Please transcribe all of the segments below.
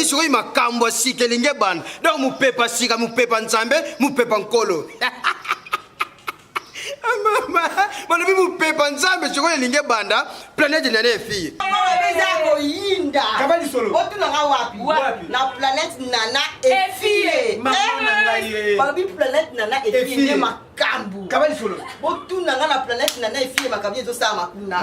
sikoyi makambo sika elingi ebanda donc mopepa sika mopepa nzambe mopepa nkolo mama balobi mopepa nzambe sikoyi elingi ebanda planète nana efille koyinda otunanga wapi na planète nana efille balobi planète nana efille makambu otunanga na planète nana efille makambu ezosala makuna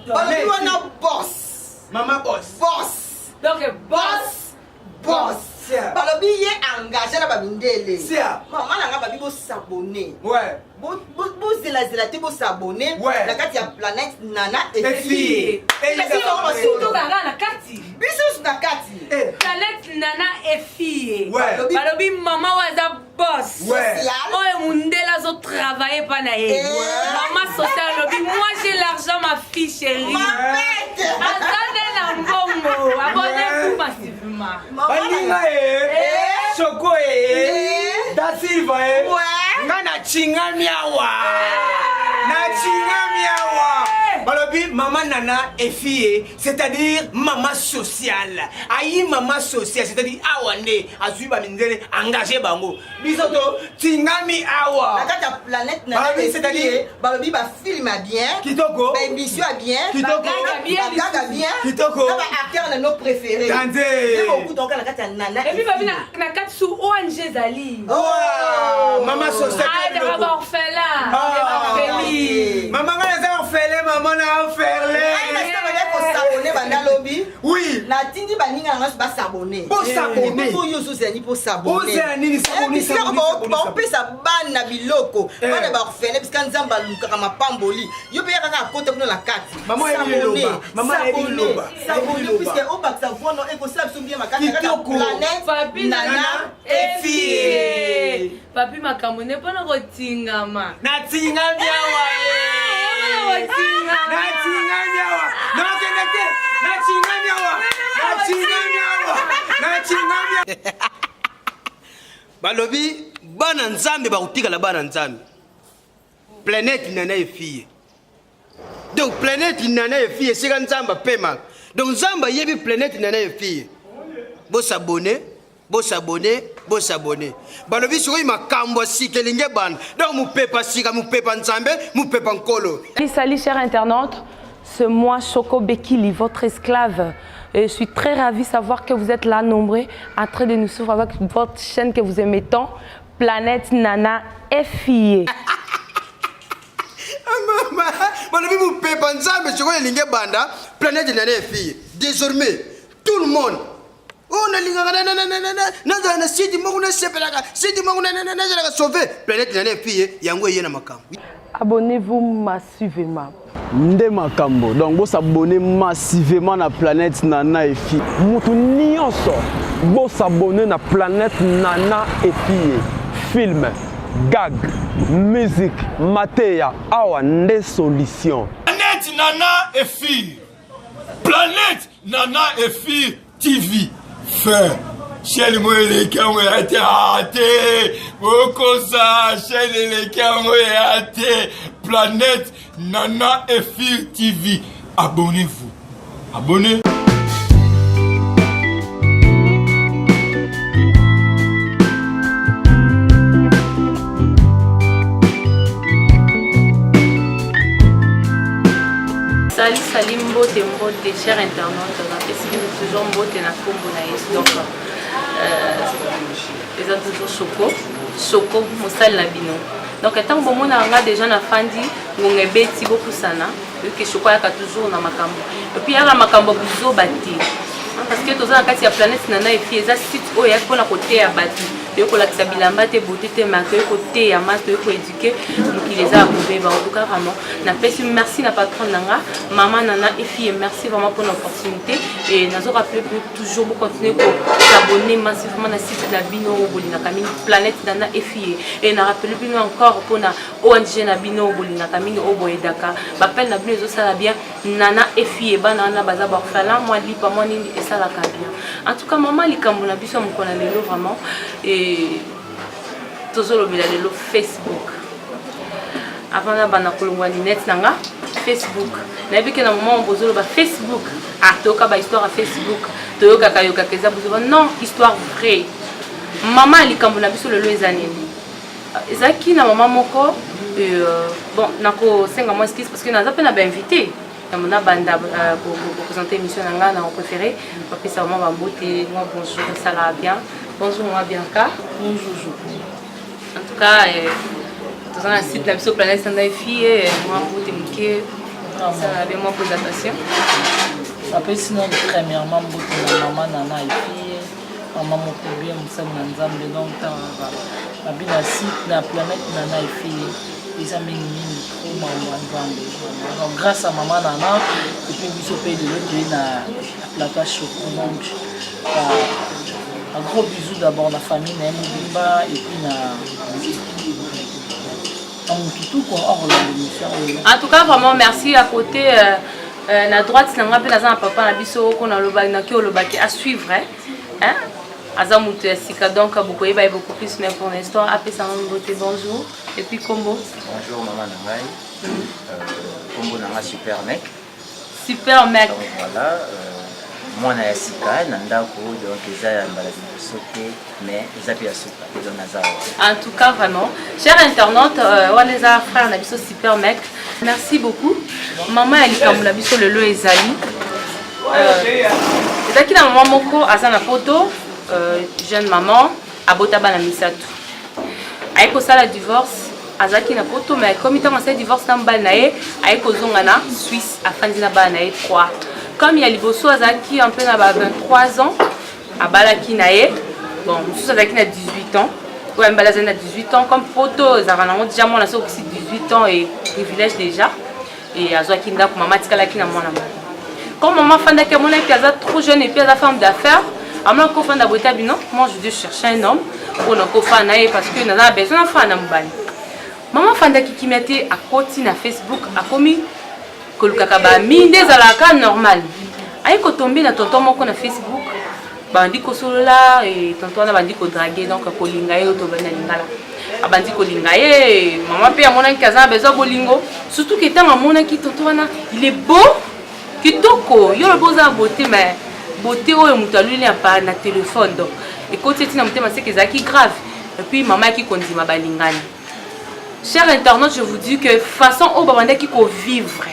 balobi wana boss Maman boss. Donc boss. Balobi ye engagé na babindele. Maman nanga babi bo s'abonner. Ouais. Bo zela te bo s'abonner. Ouais. La kati ya planète nana et fille. Et mais si to banga na kati. Biso na kati. Planète nana et fille. Ouais. Balobi maman waza boss. Ouais. Oh mundela zo travailler pa na ye. Maman sociale lobi moi j'ai l'argent ma fille chérie. Ma bête. Attendez la mbongo. Abonnez-vous massivement. Baninga Choco Da Silva nga na chinga miawa. Balobi maman nana et fille, c'est-à-dire maman sociale. Aïe maman sociale, c'est-à-dire awande azui ba mindele engagé bango. Bisoto tingami awa. La kati ya planète nana c'est-à-dire balobi ba film bien. Kitoko. Ba émission bien. Kitoko. Gaga bien. Kitoko. Ba acteur na nos préférés. Tandé. Beaucoup donc la kati ya nana. Et puis babi na kati sous ONG Zali. Oh, maman sociale. Ah, d'abord orphelin. Maman nga orphelin, maman na orphelin. Oui. La tindi baninga nga ba s'abonner. Pour s'abonner. Pour yo zozani pour s'abonner. Ozani s'abonner. Ba pesa bana biloko. Bana ba orphelin parce que nzamba luka ma pamboli. Yo pe yaka kota kuna la kati. Maman ebiloba. Maman ebiloba. S'abonner parce que o ba sa voix non e ko sa bien makati ka planète Papi nana et fille. Papi makamone pona kotingama. Na tinga miawa. balobi bana nzambe bakutikala bana nzambe planète nana efille donc planète nana efille esika nzambe apemaka donc nzambe ayebi planète nana efille bosabone balobi sikoyi makambo sika elingi ebanda donc mopepa sika mopepa nzambe mopepa nkolo. Salut chers internautes, c'est moi Choco Bekili, votre esclave. Et je suis très ravie de savoir que vous êtes là nombreux en train de nous suivre avec votre chaîne que vous aimez tant, Planète Nana Effiye. Maman, balobi mopepa nzambe sikoyi elingi ebanda planète nana efille. Désormais, tout le monde on a linga na sidi moko na sepelaka sidi moko na sauver planète nana efille yango yena makambo. Abonnez-vous massivement. Nde makambo donc vous s'abonnez massivement na planète Nana Effiye. Mutu nyonso vous s'abonnez na planète Nana Effiye. Film, gag, musique, mateya, awa nde solution. Planète Nana Effiye. Planète Nana Effiye TV. Fin. Chaîne moi les caméras raté. Okosa chaîne les caméras raté. Planète Nana Effiye TV. Abonnez-vous. Abonnez. Salut mbote chers internautes, on toujours mbote na kombo na yesu donc les autres toujours Choco mosali na bino donc tant que bon on a déjà na fandi ngonga beti beaucoup sana que Choco yaka toujours na makambo et puis yaka makambo buzo bati parce que tous na kati ya planète nana effiye za site oyo ya pona côté ya bati yo ko lakisa bilamba te beauté te marque côté ya masse yo ko éduquer donc il les a approuvés en tout cas vraiment na pesi merci na patron nanga maman nana effiye merci vraiment pour l'opportunité et nazo rappeler pour toujours vous continuer ko s'abonner massivement na site la bino bolina kamini planète nana effiye et na rappeler bino encore pour na ONG na bino bolina kamini oboyedaka bappel na bino zo sala bien nana effiye bana na baza ba orphelin moi lipa moi nini et ça la bien en tout cas maman likambo na biso mukona lelo vraiment et toujours le Facebook avant la bana kolongwa net nanga Facebook na biki na moment on bozolo ba Facebook ah toka ba histoire à Facebook toyoka kayoka keza buzo non histoire vraie maman alikambo na biso lelo ezanini ezaki na maman moko bon nako senga moi excuse parce que naza pe na ba invité na banda pour présenter émission nanga na préféré papa ça maman bambote moi bonjour ça va bien bonjour moi Bianca bonjour en tout cas dans un site la biso planète Nana Fille moi bote mike ça va bien moi présentation après sinon premièrement bote na maman Nana Fille maman moko bien musali na nzambe donc na bina site na planète Nana Fille ils ont mis donc grâce à maman Nana et puis biso pays de l'autre na plateau Choco donc un gros bisou d'abord la famille na Mbimba et puis na tout quoi en tout cas vraiment merci à côté na droite na ngape na za papa na biso ko na loba na ki olobaki à suivre hein Azamoute Sika donc beaucoup plus mais pour l'instant après ça on vote bonjour et puis combo bonjour maman Nangai combo Nanga super mec donc voilà moi na Sika nandako donc eza ya mbala sauter mais eza pia soupa donc naza en tout cas vraiment chers internautes on les a frères na biso super mec merci beaucoup maman alikamula biso lelo ezali ezaki na maman moko azana photo jeune maman abota bana misatu ayeko sala divorce azaki na poto mais comme il a divorce na mbala nae ayeko zonga na Suisse afandi na bana nae 3 comme il y a liboso azaki un peu na ba 23 ans abalaki nae bon mususu azaki na 18 ans ouais mbala na 18 ans comme poto ezaka nango déjà mwana so aussi 18 ans et privilège déjà et azwaki ndako mama tikalaki na mwana moko comme maman fandaki mona qui aza trop jeune et puis aza femme d'affaires amna ko fanda bota bino moi je dois chercher un homme pour na ko fana parce que na besoin fana mbali maman fanda kikimete akoti na Facebook akomi kolukaka ba minde zalaka normal ay ko tomber na tonton moko na Facebook bandi ko solola et tonton na bandi ko draguer donc ko linga yo to bana lingala abandi ko linga ye maman pe amona kaza besoin bolingo surtout que tant amona ki tonton wana il est beau kitoko yo le beau za beauté mais beauté oyo mutu aluli pa na téléphone donc et côté tina mutema c'est que zaki grave et puis maman qui kondima balingani chers internautes je vous dis que façon au babanda qui ko vivre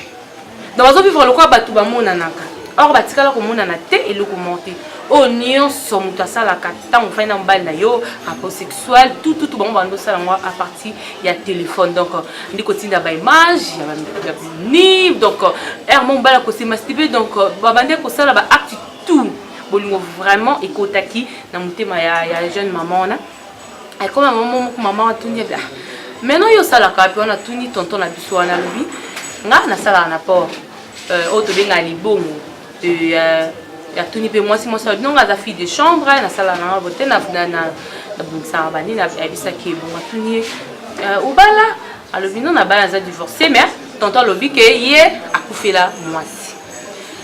dans bazo vivre le quoi batu ba mona naka or batikala ko mona na te et le ko monter o nion so mutu asala ka tant on fait na mbali na yo rapport sexuel tout bon bando sala moi à partir il y a téléphone donc ndiko tinda ba image ya ni donc mon bala ko se masturber donc babanda ko sala ba acte tout bolingo vraiment ekotaki na mutema ya jeune maman na et comme maman atuni bien maintenant yo sala ka pe on a tuni tonton na biso wana lobi nga na sala na port auto benga libongo ya tuni pe moi si moi ça non nga fille de chambre na sala na bote na bungsa bani na abisa ke bon atuni ubala alobi non na bala za divorcé mais tonton lobi ke ye akufela moi.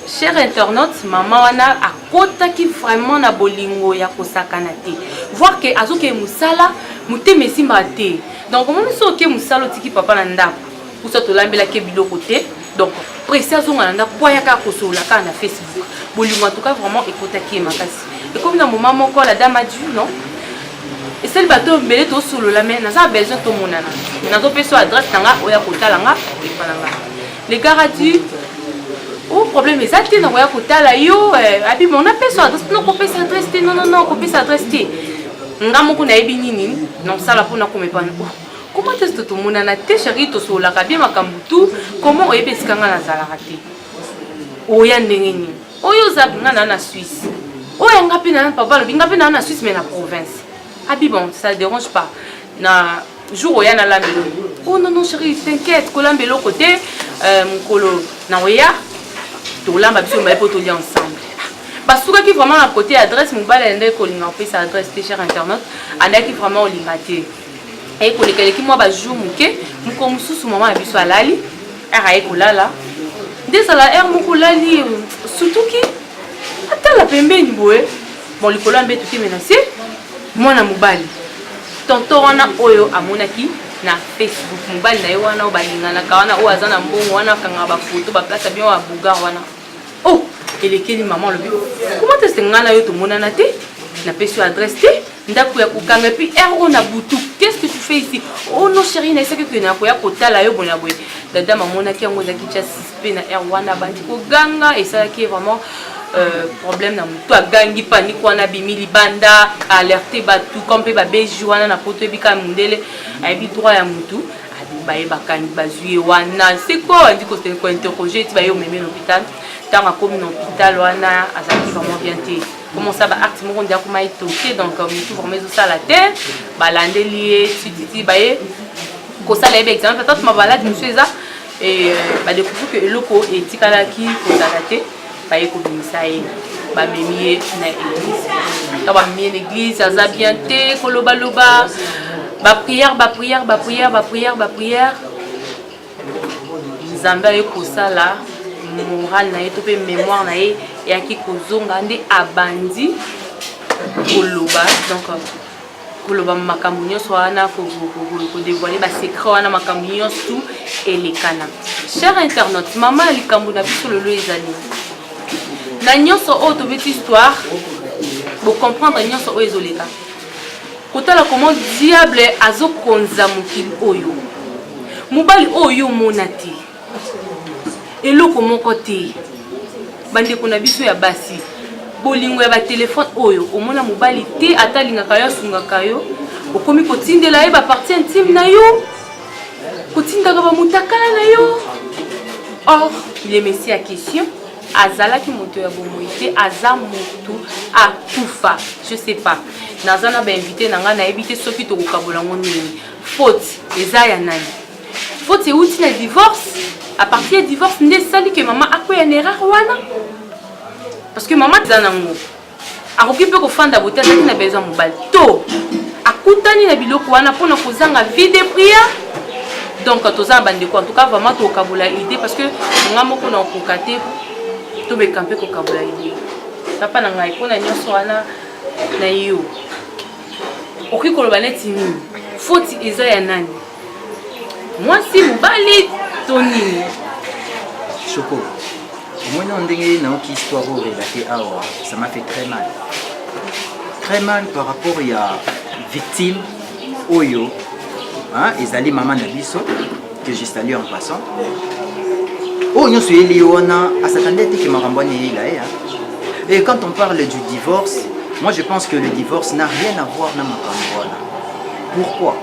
Chers internautes, maman wana akotaki vraiment na bolingo ya kosakana te. Voir que azoke musala mute mesimba te. Donc comment so ke musala tiki papa na ndako. Pour ça to lambela ke biloko te. Donc précision na ndako kwa ya ka kosola ka na Facebook. Bolingo en tout cas vraiment ekotaki makasi. Et comme na moment moko la dame a dit non. Et celle bateau belé to solo la mais na za besoin to monana. Na zo peso adresse tanga oya kotala nga et pananga. Les gars a dit o problème exact na koya kotala yo abi on appelle ça adresse non copie sa adresse non copie sa adresse nga moko na yebi nini non sala pona komepana comment est-ce que tout le monde na te chérie to sola ka bien makambutu comment oyebe sikanga na zala raté oya ndenge ni oyo za nga na Suisse oya nga pe na papa lobi nga pe na Suisse mais na province abi bon ça dérange pas na jour oya na lambelo oh non chérie t'inquiète ko lambelo côté mukolo na oya lamba biso mbaye po toli ensemble basuka ki vraiment à côté adresse mobile ndé ko linga pe sa adresse te cher internaute andaki vraiment o linga te et ko lekele ki moi ba jour muke muko mususu maman biso alali era e ko lala desala moko lali surtout ki atala pembeni boye bon likolo mbe tuki menacé mwana mobali tonton wana oyo amonaki na Facebook mobile na yo wana o balingana ka wana o azana mbongo wana kanga ba photo ba place bien wa buga wana oh elekeli maman lobi comment est-ce que ngana yo to monana te na pesi adresse te ndako ya kokanga puis ergo na butu qu'est-ce que tu fais ici oh non chérie na saki que na ko ya kotala yo bona boye dada maman na ki yango za ki cha sispe na erwana bandi ko ganga et ça qui est vraiment problème na mutu agangi panique wana bimili banda alerter batu comme pe ba beji wana na poto ebika mundele ayebi droit ya mutu baye bakani bazui wana c'est quoi on dit que c'est interroger tu baye au même hôpital tant à comme hôpital wana azaki vraiment bien té comment ça ba acte mo ndia kuma itoke donc mutu vraiment ça la terre balandeli titi baye ko ça les exemple peut-être ma balade monsieur ça et ba découvrir que loko etikala ki ko dalaté baye ko bimisaye ba memie na église ta ba memie l'église ça bien té ko loba loba ba prière Zamba e kosala moral na ye to pe mémoire na ye ya ki kozonga nde abandi koloba donc koloba makambo nyonso wana ko dévoiler ba secret wana makambo nyonso tout elekana. Cher internaute, maman likambo na biso lelo ezali na nyonso o to beti histoire pour comprendre nyonso o ezoleka kotala comment diable azo konza mokili oyo mobali oyo monati eloko moko te bandeko na biso ya basi bolingo ya ba téléphone oyo omona mobali te atalingaka yo asungaka yo okomi kotindela ye ba partie intime na yo kotindaka ba mutakala na yo. Or le messie à question azalaki moto ya bomoité aza moto a kufa je sais pas nazana ba invité nanga na éviter soki to kokabola ngoni faute eza ya nani faute euti na divorce à partir du divorce nde sali que maman akoya na erreur wana parce que maman zanango akoki pe ko fanda boté azaki na besoin mobile to akutani na biloko wana pona kozanga vie de prière. Donc toza bandeko en tout cas vraiment to kabola idée parce que nga moko na kokate to be camper ko kabola idée papa na ngai pona nyonso wana na yo oki koloba neti nini faute eza ya nani moi si mobali to nini Choco moi non ndenge na oki histoire au relater awa ça m'a fait très mal par rapport ya victime oyo hein ezali maman na biso que je salue en passant. Oh, nous sommes liés à s'attendait que Marambouane est là. Et quand on parle du divorce, moi je pense que le divorce n'a rien à voir dans Marambouane. Pourquoi?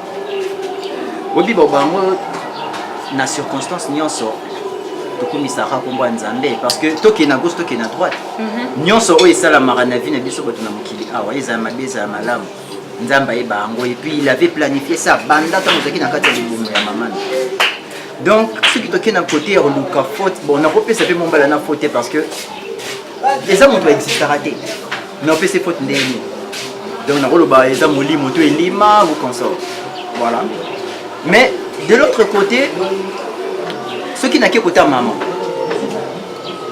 Obi Bobango na circonstance nyonso tokomisaka kombo nzambe parce que toke na gauche toke na droite. Nyonso oyo esala marana vie na biso bato na mokili awa eza mabeza ya malamu. Nzamba ebango et puis il avait planifié ça banda tant que na kati ya libumu ya maman. Donc ce qui toke na côté reluka faute bon na kopé ça fait mon bala na faute parce que les hommes doivent exister raté. Mais on peut se faute ndeni. Donc na roloba les hommes molimo to elima ou consort. Voilà. Mais de l'autre côté ceux qui n'a que côté maman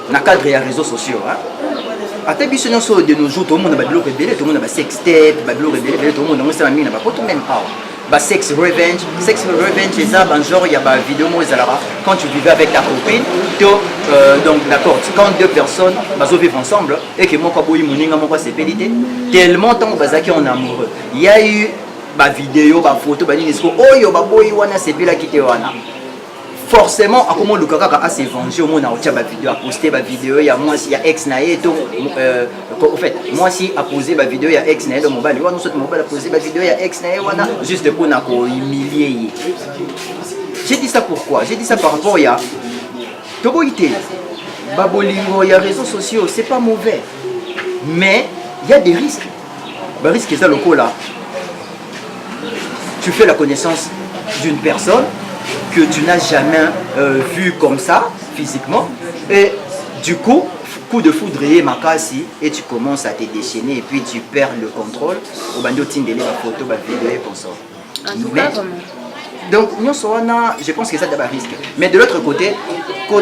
na cadre ya réseaux sociaux hein. Ata biso nyonso de nos jours tout le monde ba biloko rebelle tout le monde ba sextape ba biloko rebelle tout le monde on mingi na ba poto même pas ba sex revenge c'est ça ban genre il y a ba vidéo mo ezalaka quand tu vivais avec ta copine donc d'accord quand deux personnes bazo vivre ensemble et que moko boyi moninga moko sepelité tellement tant bazaki en amoureux il y a eu ba vidéo ba photo ba nini sko oyo ba boyi wana sepela kité wana forcément à comment le kaka a s'est vengé au monde a retiré ma vidéo a posté ma vidéo il y a moi si il y a ex naé donc en fait moi si a posé ma vidéo il y a ex naé dans mobile nous sommes mobile a posé ma vidéo il y a ex naé voilà juste pour n'a ko humilier. J'ai dit ça pourquoi? J'ai dit ça par rapport il y a toboité babolingo il y a réseaux sociaux c'est pas mauvais mais il y a des risques. Bah risque ça le coup là tu fais la connaissance d'une personne que tu n'as jamais vu comme ça physiquement et du coup de foudrier makasi et tu commences à te déchaîner et puis tu perds le contrôle au bandeau tindele la photo la vidéo et comme ça. Donc je pense que ça d'abord risque mais de l'autre côté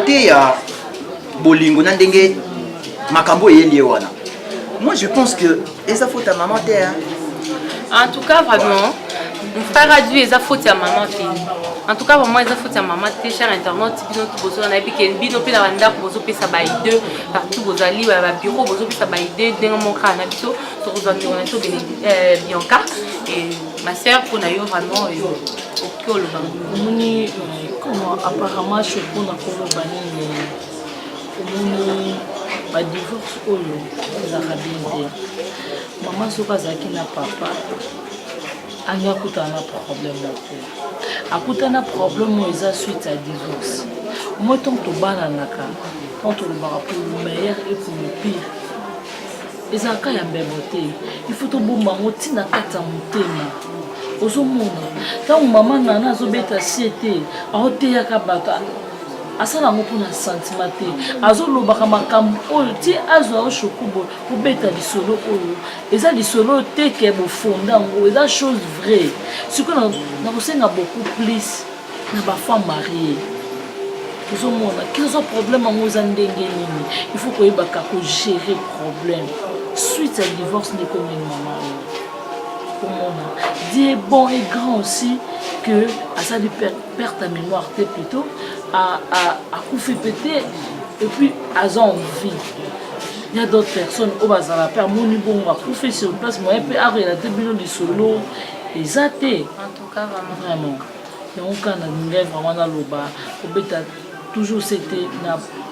il y a bolingo ndenge makambo yeli wana moi je pense que et ça faut ta maman terre en tout cas vraiment mon frère a dû les faute à maman. En tout cas, pour moi, les faute à maman. T'es cher internet, bino tout bozo. On a vu qu'il bino pe la banda bozo pe sa baï deux partout bozo ali ba bureau bozo pe sa baï deux dans mon crâne habito. Sur les environs de Bianca et ma sœur pour naïo vraiment au cœur le bango. Moni comment apparemment je peux na kolo bani moni ba divorce olo za rabinde. Maman soka zaki na papa. Anya kutana problème là. Akutana problème eza suite à divorce. Moi tant to bana naka, tant to le pour le meilleur et pour le pire. Ezaka ya mbebote. Il faut to bomba moti na kata motema. Ozomona. Tant maman nana azobeta siete, aoteya ka bata. Asala ngo pona sentiment te. Azolobaka makambo oyo ti azwa oshokubo kubeta lisolo oyo. Eza lisolo te ke bo fonda ngo, eza chose vraie. Ce que na kosenga beaucoup plus na ba femme mariée. Ozomona, quels ont problème ngo za ndenge nini. Il faut ko yebaka ko gérer problème. Suite à divorce ne comme une maman. Dieu est bon et grand aussi que à ça lui perd ta mémoire plutôt à couper péter et puis à envie. Il y a d'autres personnes au bazar la père mon bon va couper sur place moi et puis après la début du solo les athées En tout cas vraiment. Donc quand on a vraiment dans le bas au bêta toujours c'était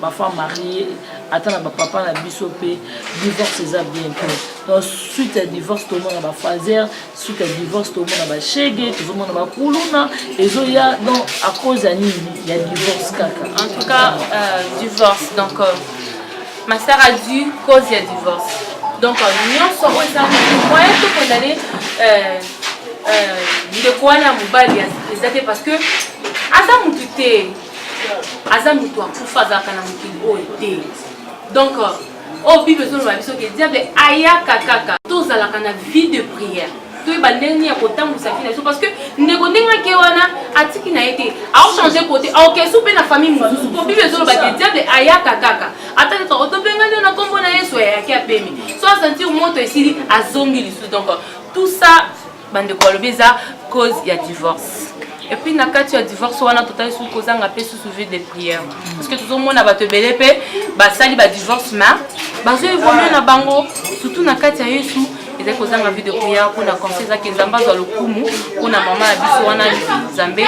ma femme mariée attends ma papa la bisopé divorce c'est bien que donc suite à divorce tout le monde va fazer suite à divorce tout le monde va cheguer tout le monde va kuluna et zo ya donc à cause de nini il y a divorce kaka en tout cas divorce donc ma sœur a dû cause il y a divorce donc nous sommes au moyen de condamner de quoi la mobile les parce que asa mutute aza mutu akufa azalaka na mokili oyo te donc oyo bible ezoloba biso ke diable ayaka kaka tozalaka na vie de prière toyeba ndenge nini ya kotambusa vi na biso parce que ndeko ndenge ake wana atiki na ye te aochange kote aokesu mpe na famille mosusu po bible ezoloba ke diable ayaka kaka ata neti otobengani na nkombo na yesu ayaki apemi so asentir moto esili azongi lisusu donc tout ça bandeko balobi eza cause ya divorce. Et puis, na kati ya divorce wana total sous kozanga pe sous vie de prière parce que tout le monde ba te belé pe ba sali ba divorce ma ba zo évoluer na bango surtout na kati ya Yesu eza kozanga vie de prière pour na confesser que nzamba za lokumu pour na mama ya biso wana nzambe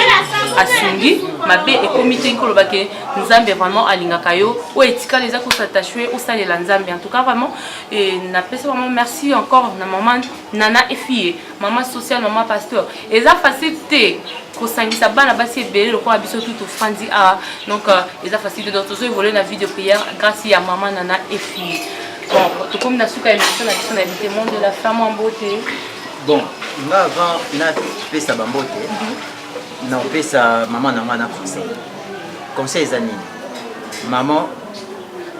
asungi mabe et comité ko loba ke nzambe vraiment alingaka yo o etika les ko s'attacher au sale la nzambe en tout cas vraiment et na pesa vraiment merci encore na maman nana et fille maman sociale maman pasteur eza facile te kosangisa bana basi ebele lokola biso tout ofandi a donc eza facile donc toujours évoluer la vie de prière grâce à maman nana et fille. Bon, tout comme na suka émission na biso na témoin de la femme en beauté. Bon, nga avant na pesa bambote. Na pesa maman na ngana conseil. Conseil ezani. Maman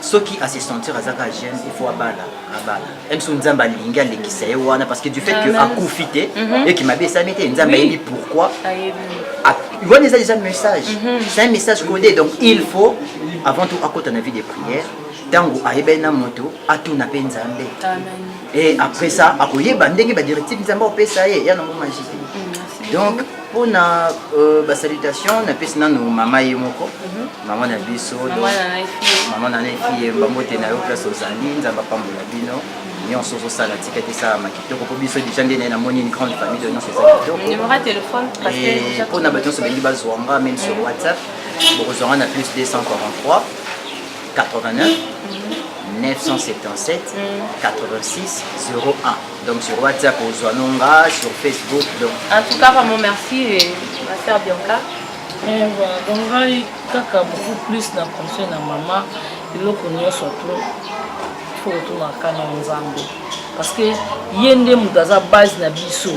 ceux qui à se sentir azaka jeune il faut abala. Même si nzamba linga lekisa ye wana parce que du fait que akufite et qui m'a besa mete nzamba yebi pourquoi. Il voit déjà un message. C'est un message codé donc il faut avant tout à côté de la vie de prière tango ayebena moto atuna pe nzambe. Et après ça akoyeba ndenge ba directive nzamba opesa ye ya nango magique. Donc pour na ba salutation na pesa no mama yemoko maman na biso maman na fille bamote na yo place ozali nzamba pambola bino nyonso sala tikete sa makitoko po biso déjà ndene na moni une grande famille de nyonso sa kitoko numéro de téléphone parce que pour na bato so bengi bazwanga même sur WhatsApp bozwanga na plus 243 89 977 86 01 donc sur WhatsApp au Zwanonga sur Facebook donc en tout cas vraiment merci ma sœur Bianca et voilà donc kaka beaucoup plus na conseil na maman iloko nyonso trop faut retourner à kana nzambe parce que yende mudaza base na biso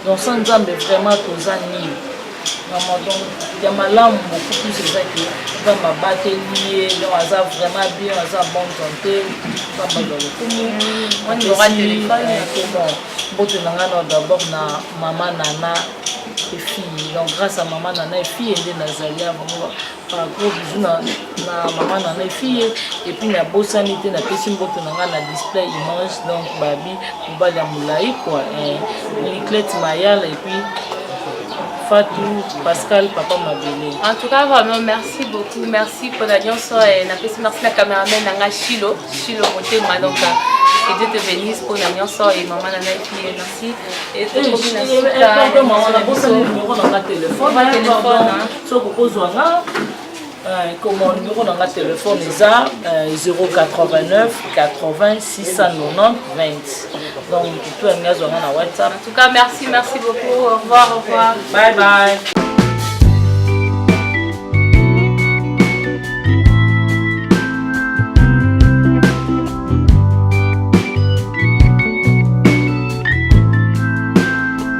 donc sans nzambe vraiment tozani maman donc il y a malamu beaucoup plus c'est ça que dans ma batterie donc ça vraiment bien ça bonne santé ça va dans le commun on aura téléphone bon bon d'abord na maman nana et fille donc grâce à maman nana et fille et Nazalia vraiment par gros bisous na maman nana et fille et puis na bosanité na pesi mboto na display image donc babi kubala mulai quoi et Niclette Mayal et puis Fatou, Pascal, Papa Mabélé. En tout cas, vraiment, merci beaucoup. Merci pour la merci la caméraman Nanga Chilo Motema. Donc, que Dieu te bénisse pour la et maman Nana et merci. Et tout le monde maman, on a besoin de numéro dans la téléphone. Comme mon numéro dans la téléphone est 089 80 690 20. Donc, tu peux engager dans WhatsApp. En tout cas, merci beaucoup. Au revoir. Bye bye.